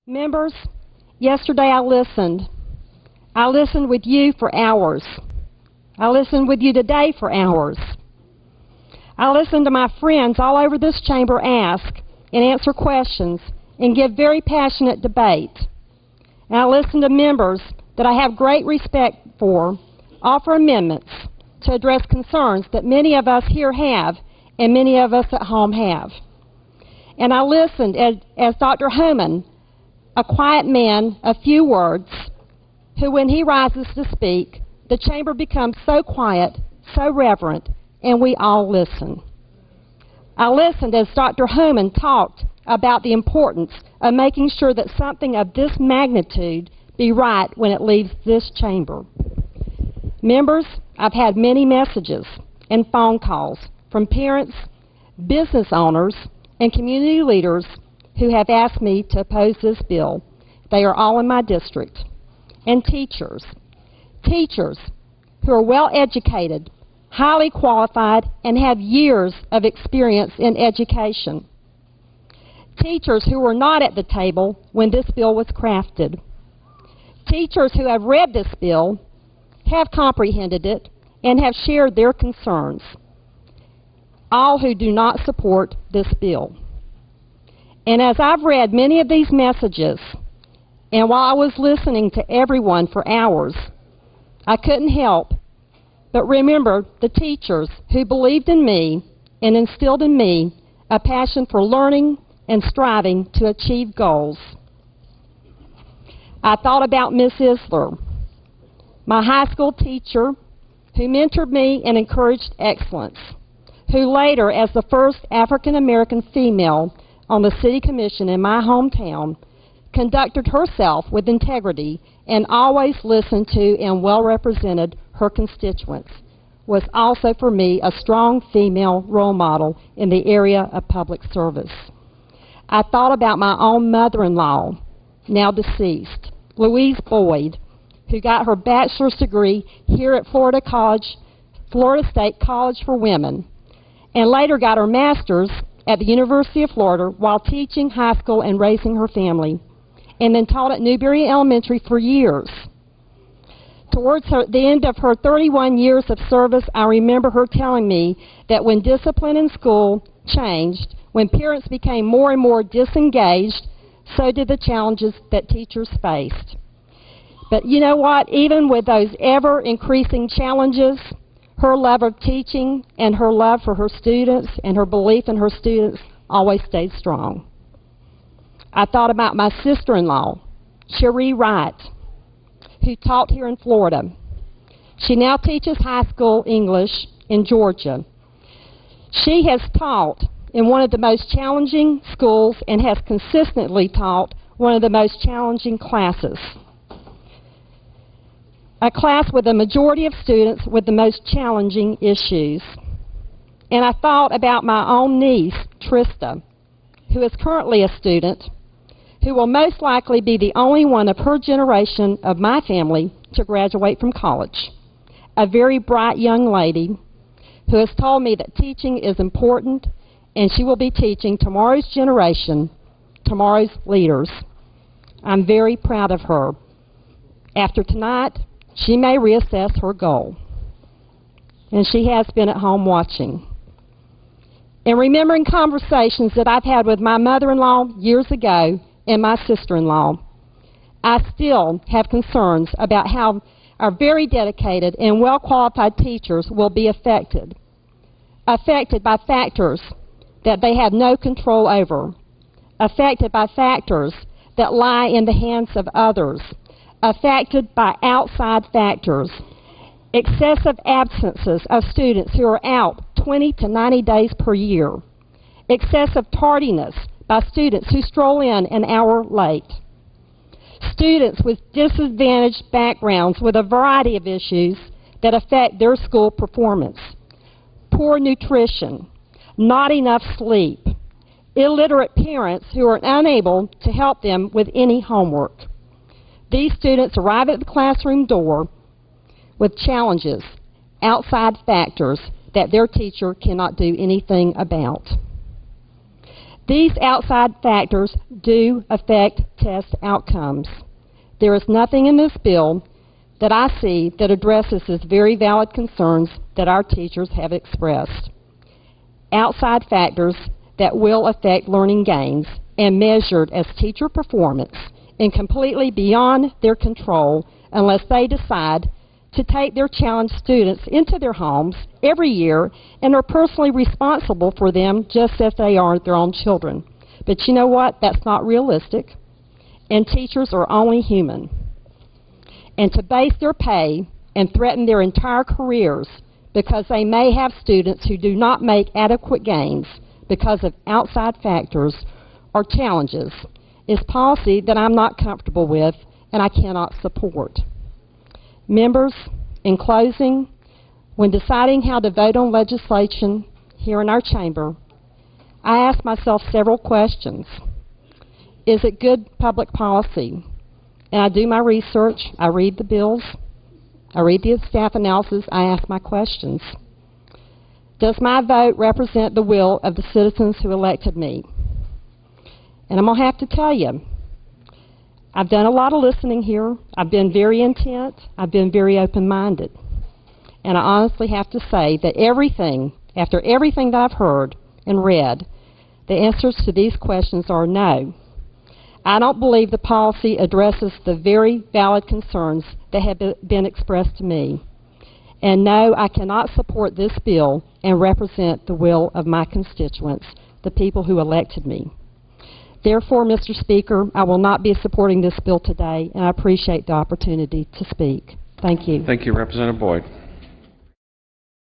Members, yesterday I listened. I listened with you for hours. I listened with you today for hours. I listened to my friends all over this chamber ask and answer questions and give very passionate debate. And I listened to members that I have great respect for offer amendments to address concerns that many of us here have and many of us at home have. And I listened as Dr. Homan, a quiet man of few words, who when he rises to speak, the chamber becomes so quiet, so reverent, and we all listen. I listened as Dr. Homan talked about the importance of making sure that something of this magnitude be right when it leaves this chamber. Members, I've had many messages and phone calls from parents, business owners, and community leaders who have asked me to oppose this bill. They are all in my district. And teachers who are well educated, highly qualified, and have years of experience in education. Teachers who were not at the table when this bill was crafted. Teachers who have read this bill, have comprehended it, and have shared their concerns. All who do not support this bill. And as I've read many of these messages, and while I was listening to everyone for hours, I couldn't help but remember the teachers who believed in me and instilled in me a passion for learning and striving to achieve goals. I thought about Miss Isler, my high school teacher who mentored me and encouraged excellence, who later, as the first African-American female on the City Commission in my hometown, conducted herself with integrity and always listened to and well represented her constituents, was also for me a strong female role model in the area of public service. I thought about my own mother-in-law, now deceased, Louise Boyd, who got her bachelor's degree here at Florida State College for Women, and later got her master's at the University of Florida while teaching high school and raising her family, and then taught at Newberry Elementary for years. Towards the end of her 31 years of service, I remember her telling me that when discipline in school changed, when parents became more and more disengaged, so did the challenges that teachers faced. But you know what? Even with those ever-increasing challenges, her love of teaching and her love for her students and her belief in her students always stayed strong. I thought about my sister-in-law, Cherie Wright, who taught here in Florida. She now teaches high school English in Georgia. She has taught in one of the most challenging schools and has consistently taught one of the most challenging classes. A class with a majority of students with the most challenging issues. And I thought about my own niece, Trista, who is currently a student, who will most likely be the only one of her generation of my family to graduate from college. A very bright young lady who has told me that teaching is important and she will be teaching tomorrow's generation, tomorrow's leaders. I'm very proud of her. After tonight, she may reassess her goal. And she has been at home watching. And remembering conversations that I've had with my mother-in-law years ago and my sister-in-law, I still have concerns about how our very dedicated and well-qualified teachers will be affected by factors that they have no control over, affected by factors that lie in the hands of others, affected by outside factors, excessive absences of students who are out 20 to 90 days per year, excessive tardiness by students who stroll in an hour late, students with disadvantaged backgrounds with a variety of issues that affect their school performance, poor nutrition, not enough sleep, illiterate parents who are unable to help them with any homework. These students arrive at the classroom door with challenges, outside factors that their teacher cannot do anything about. These outside factors do affect test outcomes. There is nothing in this bill that I see that addresses these very valid concerns that our teachers have expressed. Outside factors that will affect learning gains and measured as teacher performance and completely beyond their control unless they decide to take their challenged students into their homes every year and are personally responsible for them just as they are their own children. But you know what? That's not realistic, and teachers are only human. And to base their pay and threaten their entire careers because they may have students who do not make adequate gains because of outside factors or challenges is policy that I'm not comfortable with and I cannot support. Members, in closing, when deciding how to vote on legislation here in our chamber, I ask myself several questions. Is it good public policy? And I do my research, I read the bills, I read the staff analysis, I ask my questions. Does my vote represent the will of the citizens who elected me? And I'm going to have to tell you, I've done a lot of listening here. I've been very intent. I've been very open-minded. And I honestly have to say that after everything that I've heard and read, the answers to these questions are no. I don't believe the policy addresses the very valid concerns that have been expressed to me. And no, I cannot support this bill and represent the will of my constituents, the people who elected me. Therefore, Mr. Speaker, I will not be supporting this bill today, and I appreciate the opportunity to speak. Thank you. Thank you, Representative Boyd.